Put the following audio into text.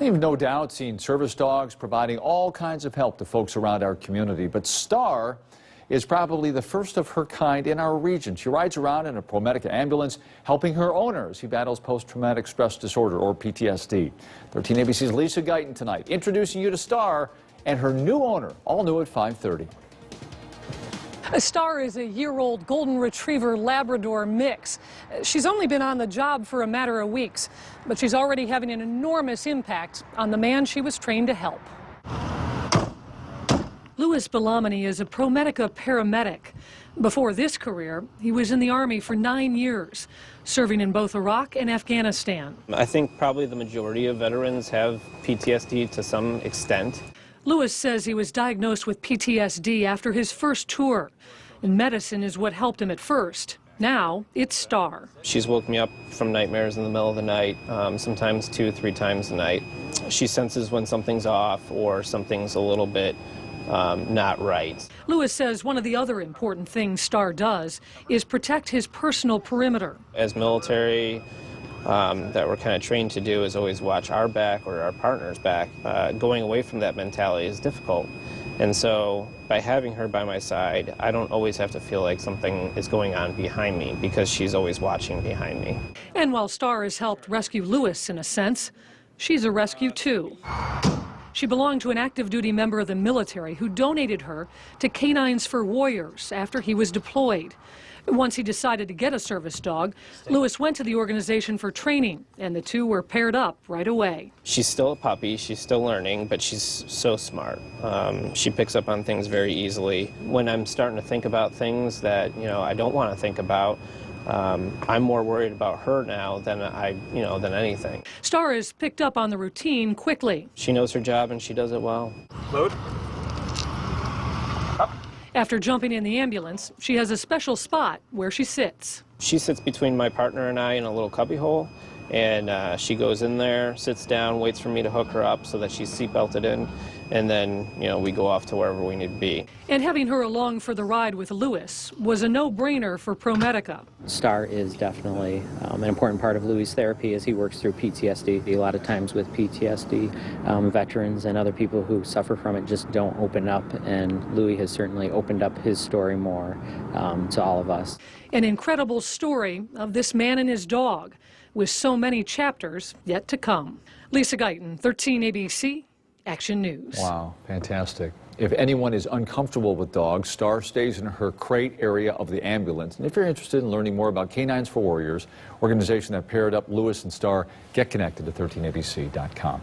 You've no doubt seen service dogs providing all kinds of help to folks around our community, but Star is probably the first of her kind in our region. She rides around in a ProMedica ambulance, helping her owner as he battles post-traumatic stress disorder, or PTSD. 13 ABC's Lisa Guyton tonight, introducing you to Star and her new owner, all new at 5:30. Star is a year-old golden retriever Labrador mix. She's only been on the job for a matter of weeks, but she's already having an enormous impact on the man she was trained to help. Louis Bellamini is a ProMedica paramedic. Before this career, he was in the Army for 9 years, serving in both Iraq and Afghanistan. I think probably the majority of veterans have PTSD to some extent. Louis says he was diagnosed with PTSD after his first tour, and medicine is what helped him at first. Now, it's Star. She's woke me up from nightmares in the middle of the night, sometimes 2 or 3 times a night. She senses when something's off or something's a little bit not right. Louis says one of the other important things Star does is protect his personal perimeter. As military, that we're kind of trained to do is always watch our back or our partner's back. Going away from that mentality is difficult. And so by having her by my side, I don't always have to feel like something is going on behind me because she's always watching behind me. And while Star has helped rescue Louis in a sense, she's a rescue too. She belonged to an active duty member of the military who donated her to Canines for Warriors after he was deployed. Once he decided to get a service dog, Louis went to the organization for training, and the two were paired up right away. She's still a puppy, she's still learning, but she's so smart. She picks up on things very easily. When I'm starting to think about things that, I don't want to think about, I'm more worried about her now than than anything. Star has picked up on the routine quickly. She knows her job and she does it well. Load. Up. After jumping in the ambulance, she has a special spot where she sits. She sits between my partner and I in a little cubby hole, and she goes in there, sits down, waits for me to hook her up so that she's seatbelted in, and then, we go off to wherever we need to be. And having her along for the ride with Louis was a no-brainer for ProMedica. Star is definitely an important part of Louis' therapy as he works through PTSD. A lot of times with PTSD, veterans and other people who suffer from it just don't open up, and Louis has certainly opened up his story more to all of us. An incredible story of this man and his dog, with so many chapters yet to come. Lisa Guyton, 13 ABC. Action News. Wow, fantastic. If anyone is uncomfortable with dogs, Star stays in her crate area of the ambulance. And if you're interested in learning more about Canines for Warriors, organization that paired up Louis and Star, get connected to 13abc.com.